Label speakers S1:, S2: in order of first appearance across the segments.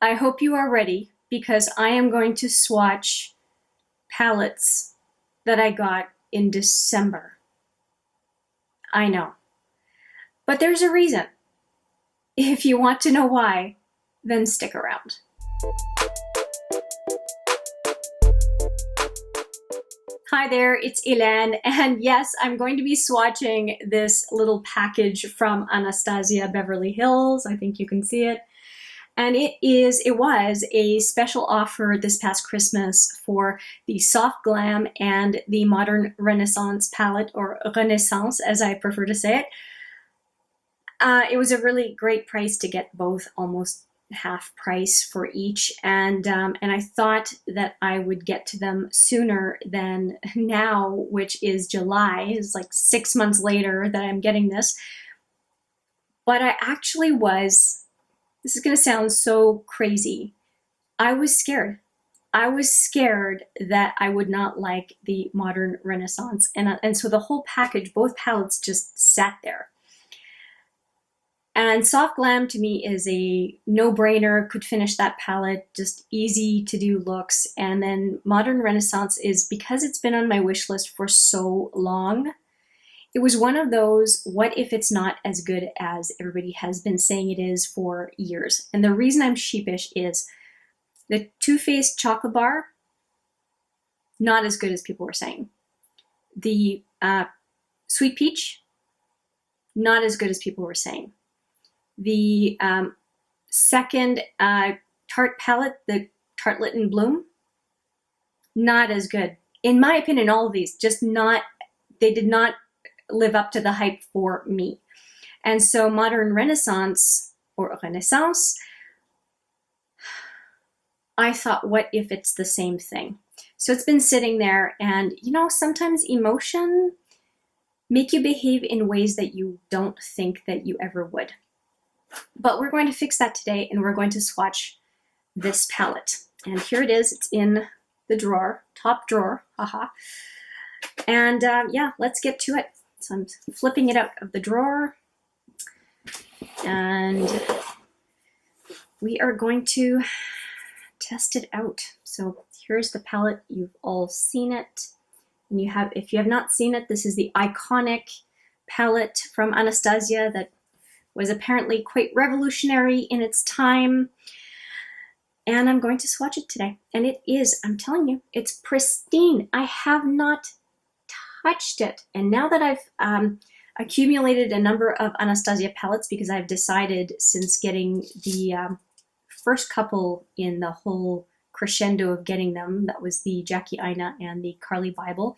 S1: I hope you are ready because I am going to swatch palettes that I got in December. I know. But there's a reason. If you want to know why, then stick around. Hi there, it's Hélène, and yes, I'm going to be swatching this little package from Anastasia Beverly Hills. I think you can see it. And it was a special offer this past Christmas for the Soft Glam and the Modern Renaissance palette, or Renaissance as I prefer to say it. It was a really great price to get both, almost half price for each, and I thought that I would get to them sooner than now, which is July. It's like 6 months later that I'm getting this. But I actually was, this is going to sound so crazy, I was scared. I was scared that I would not like the Modern Renaissance, and so the whole package, both palettes, just sat there. And Soft Glam to me is a no-brainer, could finish that palette, just easy to do looks. And then Modern Renaissance is, because it's been on my wish list for so long, it was one of those, what if it's not as good as everybody has been saying it is for years? And the reason I'm sheepish is the Too Faced chocolate bar, not as good as people were saying. The Sweet Peach, not as good as people were saying. The second Tarte palette, the Tartelette in Bloom, not as good. In my opinion, all of these, just not, they did not live up to the hype for me. And so Modern Renaissance, or Renaissance, I thought, what if it's the same thing? So it's been sitting there, and you know, sometimes emotion make you behave in ways that you don't think that you ever would. But we're going to fix that today, and we're going to swatch this palette. And here it is. It's in the drawer, top drawer, haha. And yeah, let's get to it. So I'm flipping it out of the drawer, and we are going to test it out. So here's the palette. You've all seen it. And you have, if you have not seen it, this is the iconic palette from Anastasia that was apparently quite revolutionary in its time. And I'm going to swatch it today. And it is, I'm telling you, it's pristine. I have not touched it. And now that I've accumulated a number of Anastasia palettes, because I've decided since getting the first couple in the whole crescendo of getting them, that was the Jackie Aina and the Carly Bible,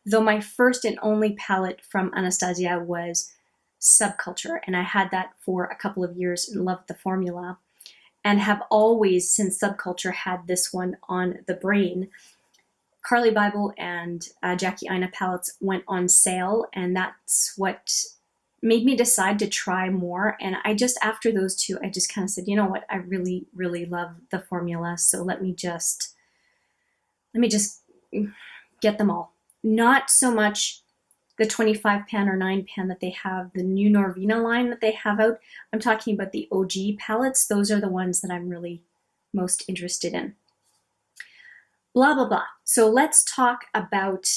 S1: though my first and only palette from Anastasia was Subculture, and I had that for a couple of years and loved the formula, and have always, since Subculture, had this one on the brain. Carly Bible and Jackie Aina palettes went on sale, and that's what made me decide to try more. And I just, after those two, I just kind of said, you know what, I really, really love the formula, so let me just get them all. Not so much the 25 pan or 9 pan that they have, the new Norvina line that they have out. I'm talking about the OG palettes. Those are the ones that I'm really most interested in. Blah, blah, blah. So let's talk about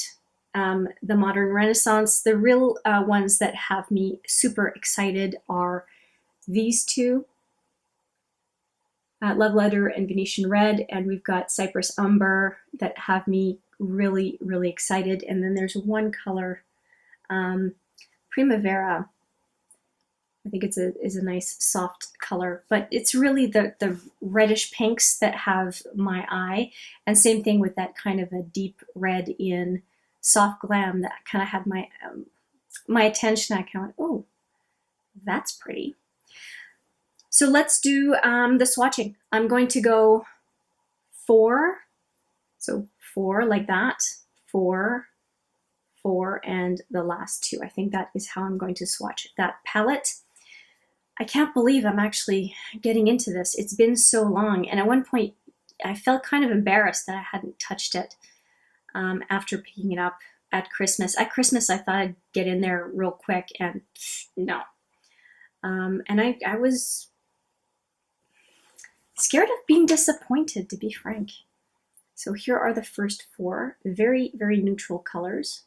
S1: the Modern Renaissance. The real ones that have me super excited are these two, Love Letter and Venetian Red, and we've got Cypress Umber that have me really, really excited. And then there's one color, Primavera. I think is a nice soft color, but it's really the reddish pinks that have my eye. And same thing with that kind of a deep red in Soft Glam that kind of had my my attention. I kind of went, oh, that's pretty. So let's do the swatching. I'm going to go 4, so 4 like that, 4, 4, and the last 2. I think that is how I'm going to swatch that palette. I can't believe I'm actually getting into this. It's been so long, and at one point I felt kind of embarrassed that I hadn't touched it after picking it up at Christmas. At Christmas I thought I'd get in there real quick, and no. And I was scared of being disappointed, to be frank. So here are the first four, very, very neutral colors.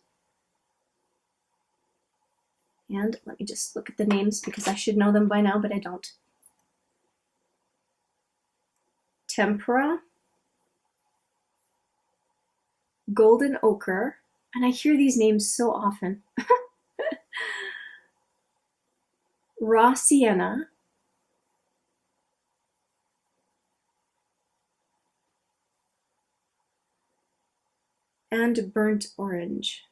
S1: And let me just look at the names because I should know them by now, but I don't. Tempera, Golden Ochre, and I hear these names so often. Raw Sienna, and Burnt Orange.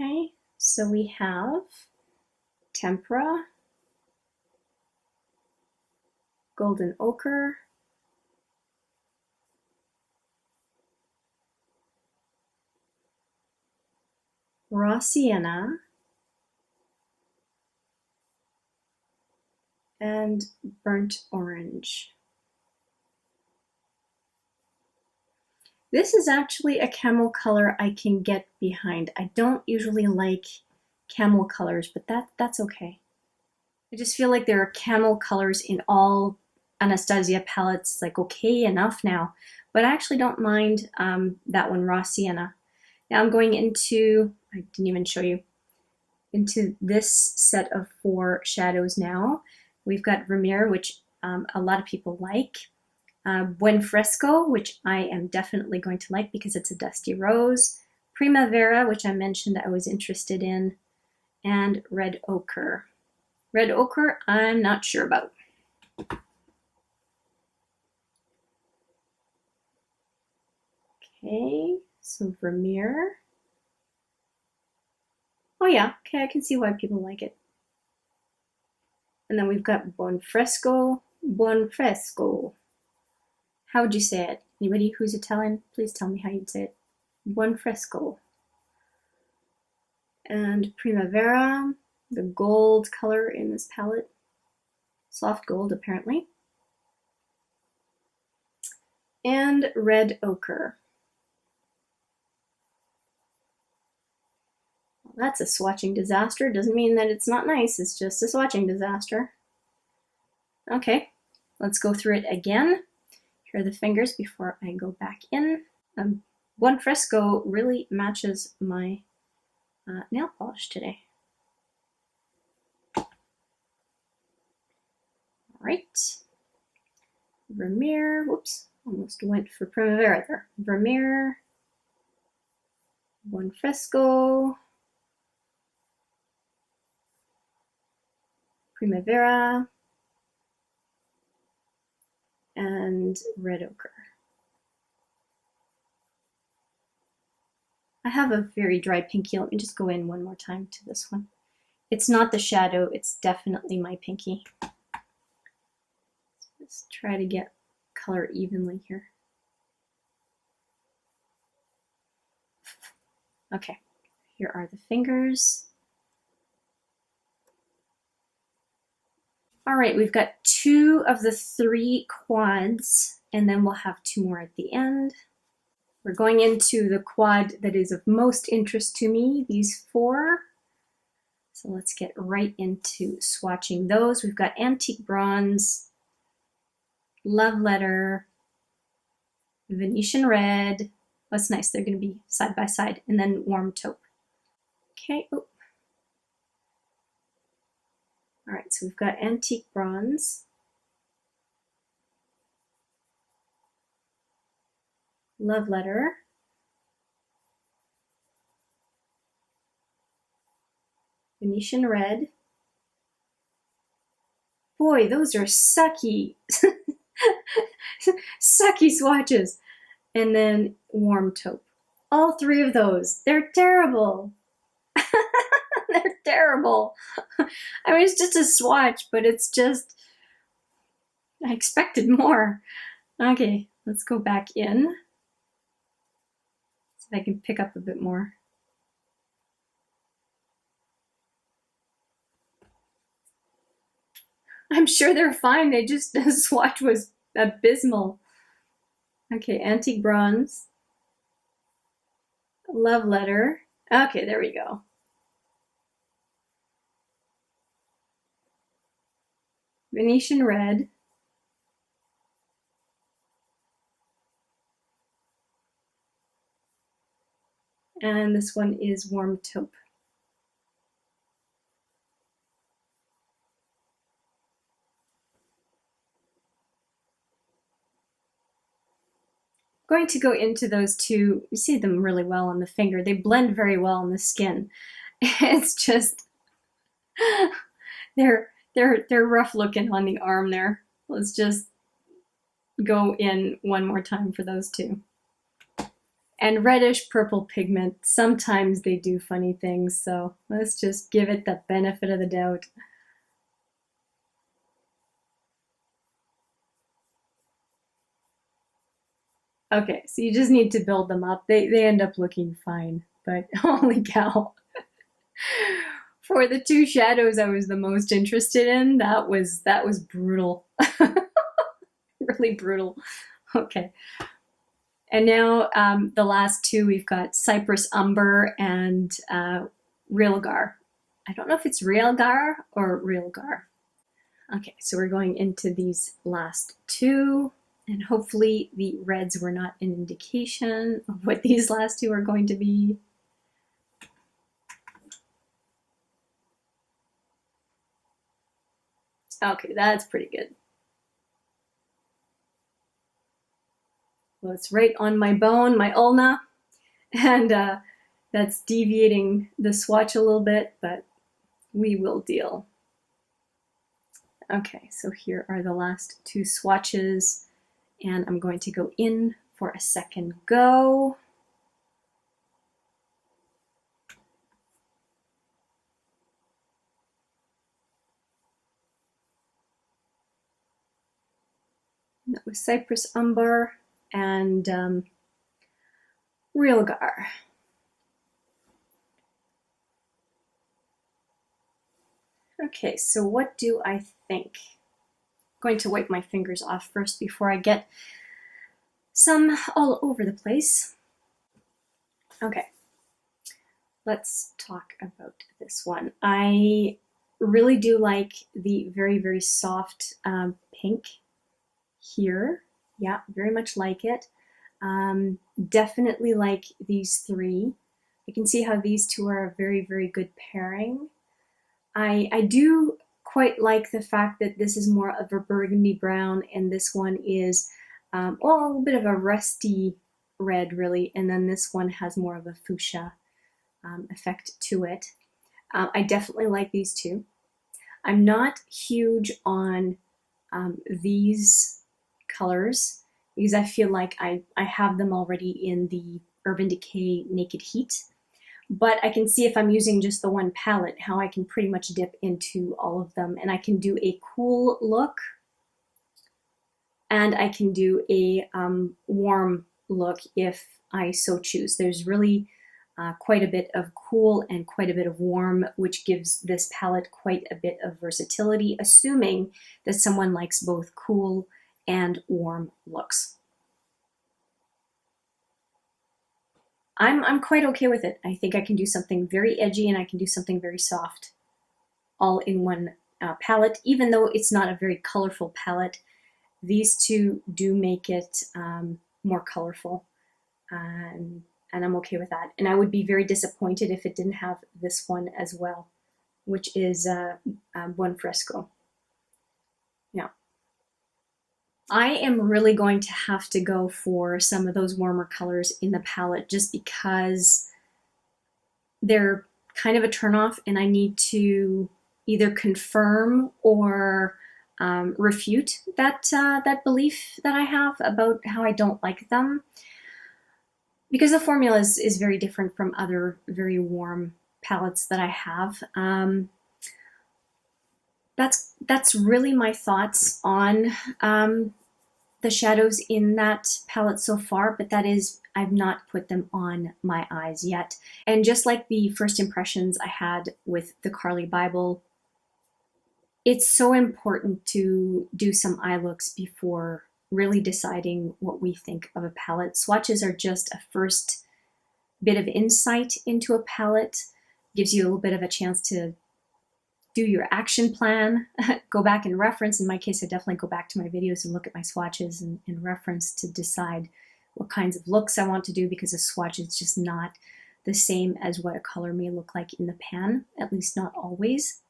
S1: Okay, so we have Tempera, Golden Ochre, Raw Sienna, and Burnt Orange. This is actually a camel color I can get behind. I don't usually like camel colors, but that's okay. I just feel like there are camel colors in all Anastasia palettes. It's like okay enough now, but I actually don't mind that one, Raw Sienna. Now I'm going into, I didn't even show you, into this set of four shadows now. We've got Vermeer, which a lot of people like. Buen Fresco, which I am definitely going to like because it's a dusty rose. Primavera, which I mentioned I was interested in. And Red Ochre. Red Ochre, I'm not sure about. Okay, so Vermeer. Oh yeah, okay, I can see why people like it. And then we've got Buen Fresco. Buen Fresco. How would you say it? Anybody who's Italian, please tell me how you'd say it. Buen Fresco. And Primavera, the gold color in this palette. Soft gold, apparently. And Red Ochre. Well, that's a swatching disaster. Doesn't mean that it's not nice, it's just a swatching disaster. Okay, let's go through it again. Here are the fingers before I go back in. Buen Fresco really matches my nail polish today. All right. Vermeer, whoops, almost went for Primavera there. Vermeer, Buen Fresco, Primavera, and Red Ochre. I have a very dry pinky. Let me just go in one more time to this one. It's not the shadow, it's definitely my pinky. Let's try to get color evenly here. Okay, here are the fingers. All right, we've got two of the three quads, and then we'll have two more at the end. We're going into the quad that is of most interest to me, these four. So let's get right into swatching those. We've got Antique Bronze, Love Letter, Venetian Red. That's nice, they're gonna be side by side, and then Warm Taupe. Okay, oh. All right, so we've got Antique Bronze, Love Letter, Venetian Red. Boy, those are sucky, sucky swatches. And then Warm Taupe. All three of those, they're terrible. They're terrible. I mean, it's just a swatch, but it's just, I expected more. Okay, let's go back in. See if I can pick up a bit more. I'm sure they're fine. They just, the swatch was abysmal. Okay, Antique Bronze. Love Letter. Okay, there we go. Venetian Red. And this one is Warm Taupe. I'm going to go into those two. You see them really well on the finger. They blend very well on the skin. It's just they're rough looking on the arm there. Let's just go in one more time for those two. And reddish purple pigment, sometimes they do funny things, so let's just give it the benefit of the doubt. Okay, so you just need to build them up. They end up looking fine, but holy cow. For the two shadows I was the most interested in, that was brutal. Really brutal. Okay. And now the last two, we've got Cypress Umber and Realgar. I don't know if it's Realgar or Realgar. Okay, so we're going into these last two, and hopefully the reds were not an indication of what these last two are going to be. Okay, that's pretty good. Well, it's right on my bone, my ulna, and that's deviating the swatch a little bit, but we will deal. Okay, so here are the last two swatches, and I'm going to go in for a second go. That was Cypress Umber and Realgar. Okay, so what do I think? I'm going to wipe my fingers off first before I get some all over the place. Okay, let's talk about this one. I really do like the very, very soft pink here. Yeah, very much like it. Definitely like these three. I can see how these two are a very, very good pairing. I do quite like the fact that this is more of a burgundy brown and this one is, well, a little bit of a rusty red really, and then this one has more of a fuchsia effect to it. I definitely like these two. I'm not huge on these colors because I feel like I have them already in the Urban Decay Naked Heat. But I can see if I'm using just the one palette, how I can pretty much dip into all of them. And I can do a cool look, and I can do a warm look if I so choose. There's really quite a bit of cool and quite a bit of warm, which gives this palette quite a bit of versatility, assuming that someone likes both cool and warm looks. I'm quite okay with it. I think I can do something very edgy and I can do something very soft all in one palette. Even though it's not a very colorful palette, these two do make it more colorful, and I'm okay with that. And I would be very disappointed if it didn't have this one as well, which is Buon Fresco. Yeah. I am really going to have to go for some of those warmer colors in the palette just because they're kind of a turnoff and I need to either confirm or refute that belief that I have about how I don't like them, because the formula is very different from other very warm palettes that I have. That's really my thoughts on the shadows in that palette so far, but that is, I've not put them on my eyes yet. And just like the first impressions I had with the Carly Bible, it's so important to do some eye looks before really deciding what we think of a palette. Swatches are just a first bit of insight into a palette, gives you a little bit of a chance to do your action plan, go back and reference. In my case, I definitely go back to my videos and look at my swatches and reference to decide what kinds of looks I want to do, because a swatch is just not the same as what a color may look like in the pan, at least not always.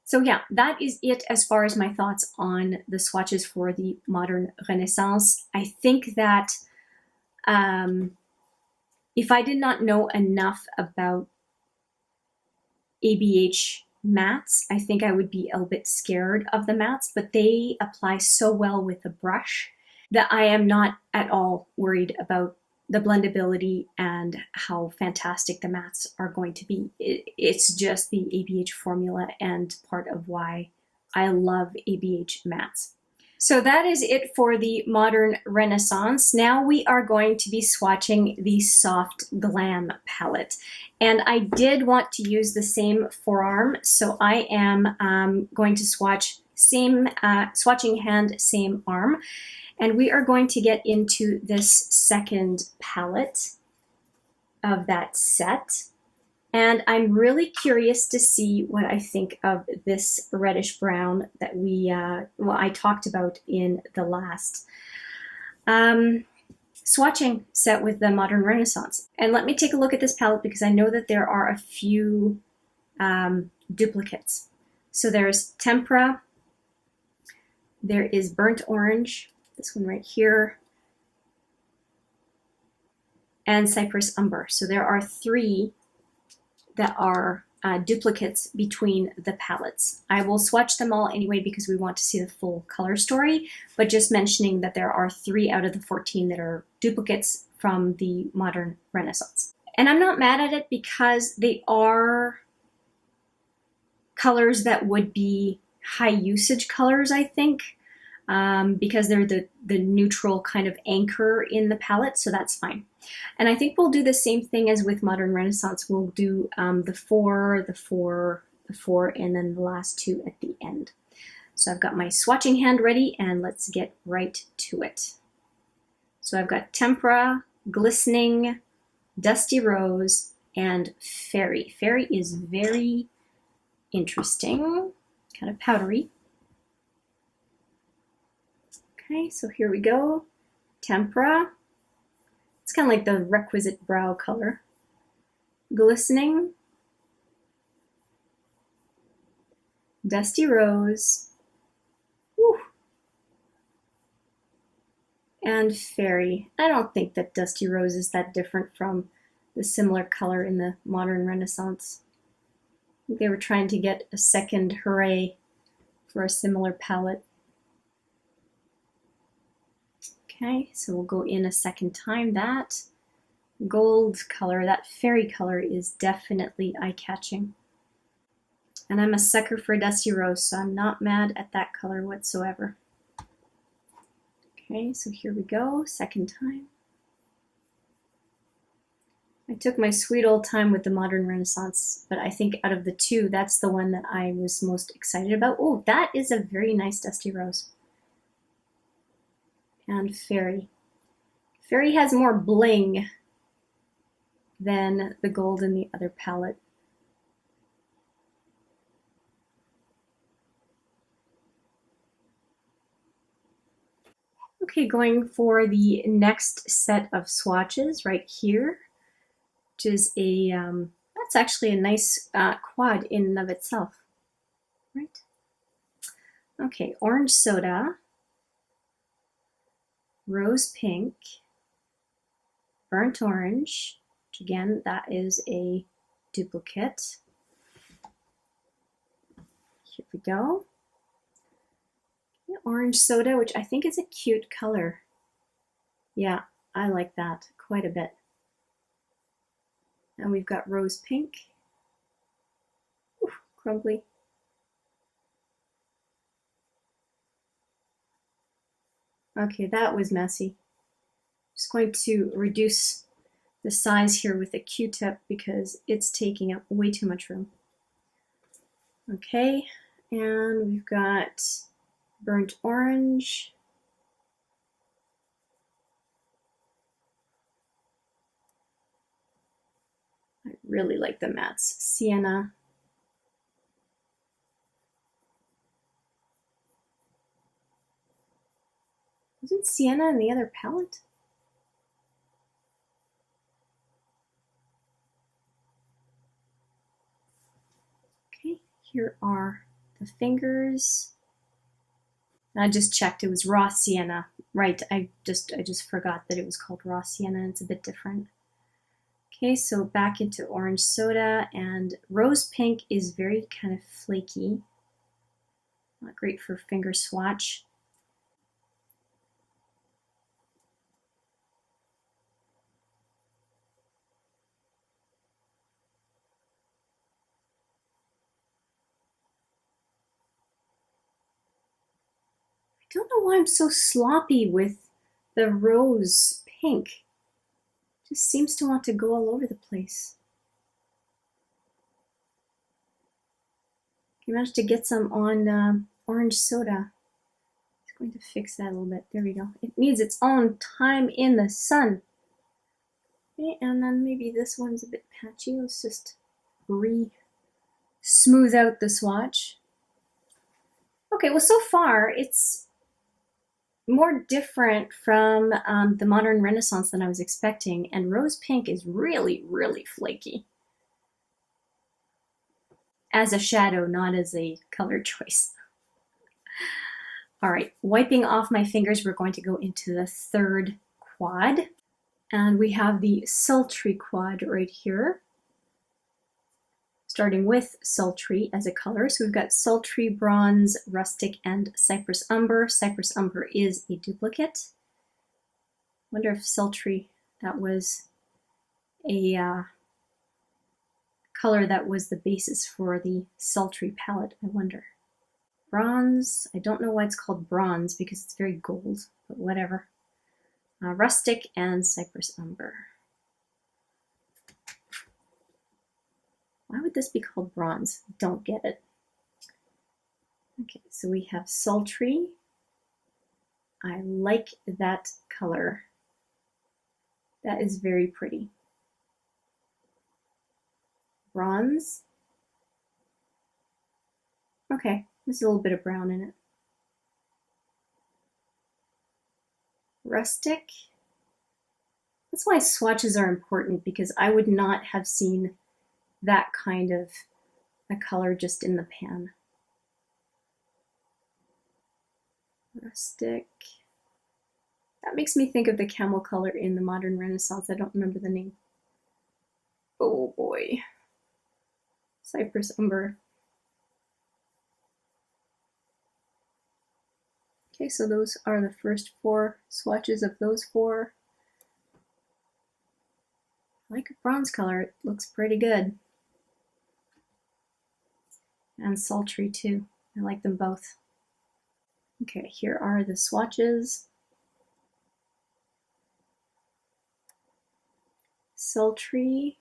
S1: So yeah, that is it as far as my thoughts on the swatches for the modern Renaissance. I think that if I did not know enough about ABH mattes, I think I would be a bit scared of the mattes, but they apply so well with the brush that I am not at all worried about the blendability and how fantastic the mattes are going to be. It's just the ABH formula and part of why I love ABH mattes. So that is it for the modern Renaissance. Now we are going to be swatching the Soft Glam palette. And I did want to use the same forearm, so I am going to swatch swatching hand, same arm. And we are going to get into this second palette of that set. And I'm really curious to see what I think of this reddish brown that I talked about in the last swatching set with the Modern Renaissance. And let me take a look at this palette, because I know that there are a few duplicates. So there's Tempera, there is Burnt Orange, this one right here, and Cypress Umber. So there are 3 that are duplicates between the palettes. I will swatch them all anyway because we want to see the full color story, but just mentioning that there are 3 out of the 14 that are duplicates from the Modern Renaissance. And I'm not mad at it, because they are colors that would be high usage colors, I think, because they're the neutral kind of anchor in the palette, so that's fine. And I think we'll do the same thing as with Modern Renaissance. We'll do the 4, the 4, the 4, and then the last 2 at the end. So I've got my swatching hand ready, and let's get right to it. So I've got Tempera, Glistening, Dusty Rose, and Fairy. Fairy is very interesting, kind of powdery. Okay, so here we go. Tempera. It's kind of like the requisite brow color. Glistening. Dusty Rose. Whew. And Fairy. I don't think that Dusty Rose is that different from the similar color in the Modern Renaissance. I think they were trying to get a second hooray for a similar palette. Okay, so we'll go in a second time. That gold color, that fairy color, is definitely eye-catching. And I'm a sucker for Dusty Rose, so I'm not mad at that color whatsoever. Okay, so here we go, second time. I took my sweet old time with the Modern Renaissance, but I think out of the 2, that's the one that I was most excited about. Oh, that is a very nice Dusty Rose. And Fairy. Fairy has more bling than the gold in the other palette. Okay, going for the next set of swatches right here, which is a, that's actually a nice quad in and of itself, right? Okay, Orange Soda, Rose Pink, Burnt Orange, which again, that is a duplicate. Here we go. Orange Soda, which I think is a cute color. Yeah, I like that quite a bit. And we've got Rose Pink. Ooh, crumbly. Okay, that was messy. Just going to reduce the size here with a Q-tip because it's taking up way too much room. Okay, and we've got burnt orange. I really like the mattes. Sienna. Wasn't sienna in the other palette? Okay, here are the fingers. I just checked, it was raw sienna. Right, I just forgot that it was called raw sienna. It's a bit different. Okay, so back into orange soda, and rose pink is very kind of flaky. Not great for finger swatch. I don't know why I'm so sloppy with the rose pink. It just seems to want to go all over the place. I managed to get some on orange soda. It's going to fix that a little bit. There we go. It needs its own time in the sun. Okay, and then maybe this one's a bit patchy. Let's just smooth out the swatch. Okay, well, so far it's more different from the modern Renaissance than I was expecting, and rose pink is really, really flaky. As a shadow, not as a color choice. All right, wiping off my fingers, we're going to go into the third quad. And we have the sultry quad right here. Starting with sultry as a color. So we've got sultry, bronze, rustic, and cypress umber. Cypress umber is a duplicate. Wonder if sultry, that was a color that was the basis for the sultry palette, I wonder. Bronze, I don't know why it's called bronze because it's very gold, but whatever. Rustic and cypress umber. Why would this be called bronze? Don't get it. Okay, so we have sultry. I like that color. That is very pretty. Bronze. Okay, there's a little bit of brown in it. Rustic. That's why swatches are important, because I would not have seen that kind of a color just in the pan. Rustic. That makes me think of the camel color in the modern Renaissance. I don't remember the name. Oh boy. Cypress umber. Okay, so those are the first 4 swatches of those 4. I like a bronze color, it looks pretty good. And sultry too, I like them both. Okay, here are the swatches. Sultry,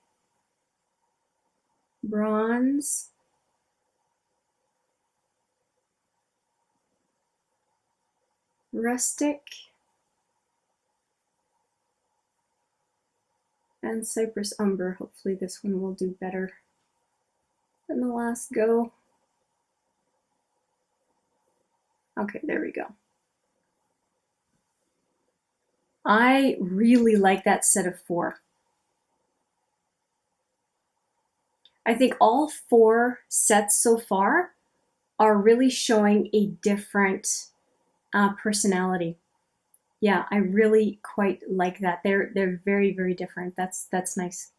S1: bronze, rustic, and cypress umber. Hopefully this one will do better than the last go. Okay, there we go. I really like that set of 4. I think all 4 sets so far are really showing a different personality. Yeah, I really quite like that. They're very, very different. That's nice.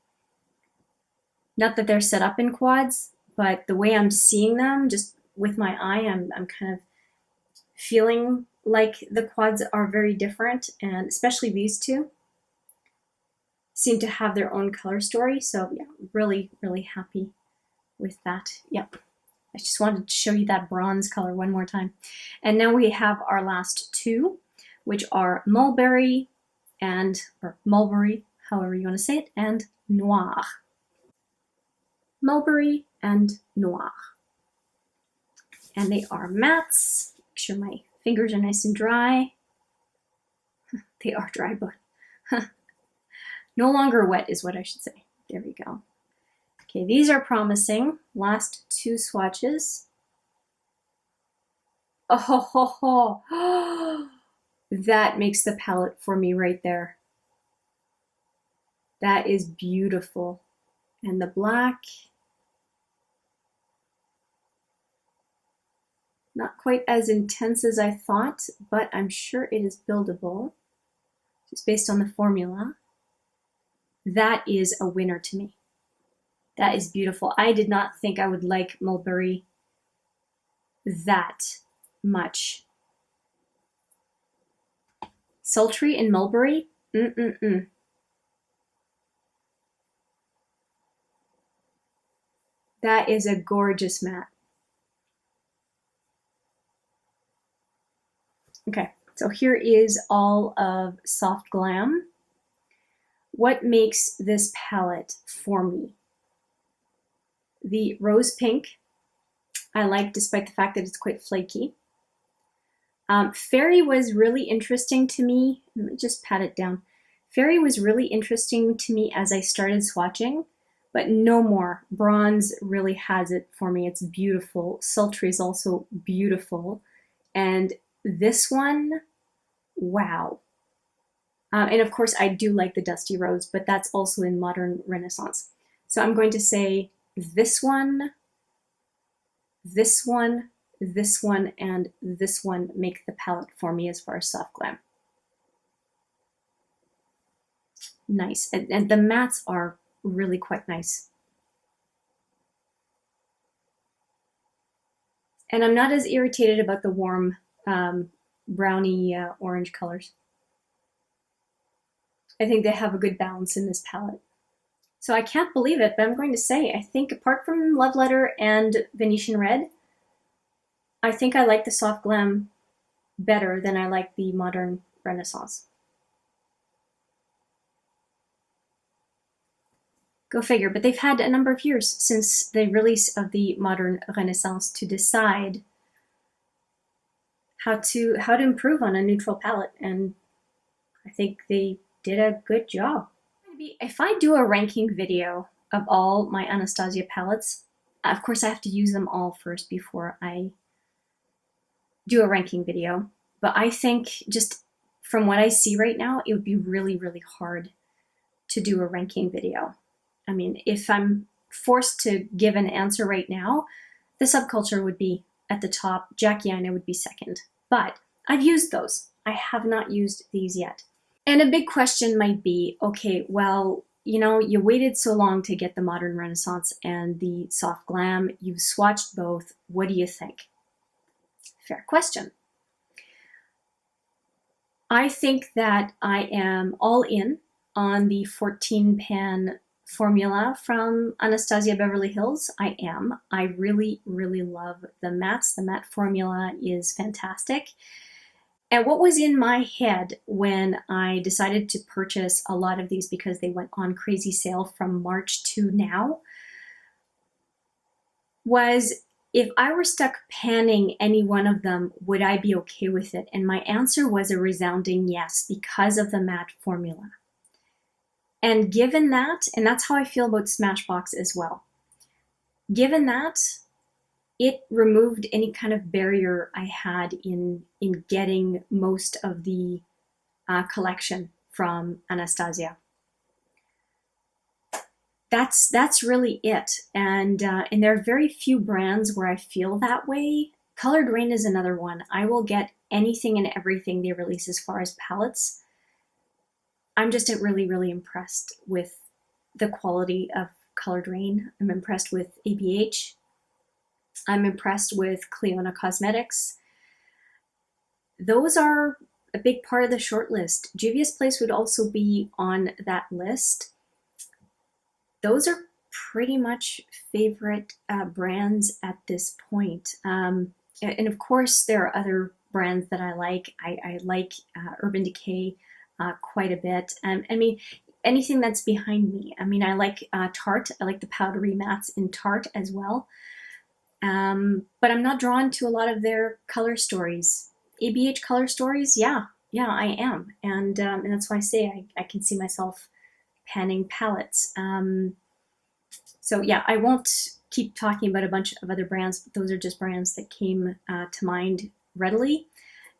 S1: Not that they're set up in quads, but the way I'm seeing them, just with my eye, I'm kind of feeling like the quads are very different, and especially these 2 seem to have their own color story. So yeah, really, really happy with that. Yep. I just wanted to show you that bronze color one more time. And now we have our last 2, which are mulberry or mulberry, however you want to say it, and noir. Mulberry and noir. And they are mattes. Make sure my Fingers are nice and dry. They are dry, but no longer wet is what I should say. There we go. Okay, these are promising. Last two swatches. Oh, ho, ho, ho. That makes the palette for me right there. That is beautiful. And the black, not quite as intense as I thought, but I'm sure it is buildable, just based on the formula. That is a winner to me. That is beautiful. I did not think I would like mulberry that much. Sultry and mulberry? That is a gorgeous matte. Okay, so here is all of Soft Glam. What makes this palette for me? The rose pink, I like despite the fact that it's quite flaky. Fairy was really interesting to me. Let me just pat it down. Fairy was really interesting to me as I started swatching, but no more. Bronze really has it for me. It's beautiful. Sultry is also beautiful. And this one, wow. And of course, I do like the Dusty Rose, but that's also in Modern Renaissance. So I'm going to say this one, this one, this one, and this one make the palette for me as far as Soft Glam. Nice. And the mattes are really quite nice. And I'm not as irritated about the warm browny orange colors. I think they have a good balance in this palette. So I can't believe it, but I'm going to say, I think apart from Love Letter and Venetian Red, I think I like the Soft Glam better than I like the Modern Renaissance. Go figure, but they've had a number of years since the release of the Modern Renaissance to decide how to improve on a neutral palette, and I think they did a good job. If I do a ranking video of all my Anastasia palettes, of course I have to use them all first before I do a ranking video, but I think just from what I see right now, it would be really, really hard to do a ranking video. I mean, if I'm forced to give an answer right now, the Subculture would be at the top, Jackie Aina would be second, but I've used those. I have not used these yet. And a big question might be, okay, well, you know, you waited so long to get the Modern Renaissance and the Soft Glam. You've swatched both. What do you think? Fair question. I think that I am all in on the 14-pan formula from Anastasia Beverly Hills. I am. I really, really love the mattes. The matte formula is fantastic. And what was in my head when I decided to purchase a lot of these because they went on crazy sale from March to now was, if I were stuck panning any one of them, would I be okay with it? And my answer was a resounding yes, because of the matte formula. And given that, and that's how I feel about Smashbox as well, given that, it removed any kind of barrier I had in getting most of the collection from Anastasia. That's really it. And there are very few brands where I feel that way. Colored Rain is another one. I will get anything and everything they release as far as palettes. I'm just really, really impressed with the quality of Colored Rain. I'm impressed with ABH. I'm impressed with Cleona Cosmetics. Those are a big part of the short list. Juvia's Place would also be on that list. Those are pretty much favorite brands at this point. And of course, there are other brands that I like. I like Urban Decay quite a bit. I mean, anything that's behind me. I mean, I like Tarte. I like the powdery mattes in Tarte as well. But I'm not drawn to a lot of their color stories. ABH Color Stories, yeah, I am, and that's why I say I can see myself panning palettes. So yeah, I won't keep talking about a bunch of other brands, but those are just brands that came to mind readily.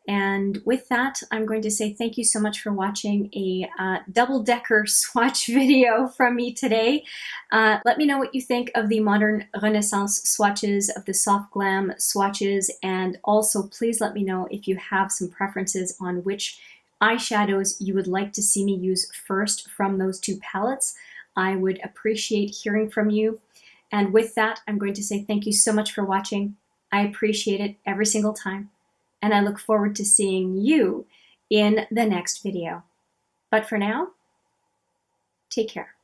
S1: And with that, I'm going to say thank you so much for watching a double-decker swatch video from me today. Let me know what you think of the Modern Renaissance swatches, of the Soft Glam swatches, and also please let me know if you have some preferences on which eyeshadows you would like to see me use first from those two palettes. I would appreciate hearing from you. And with that, I'm going to say thank you so much for watching. I appreciate it every single time. And I look forward to seeing you in the next video. But for now, take care.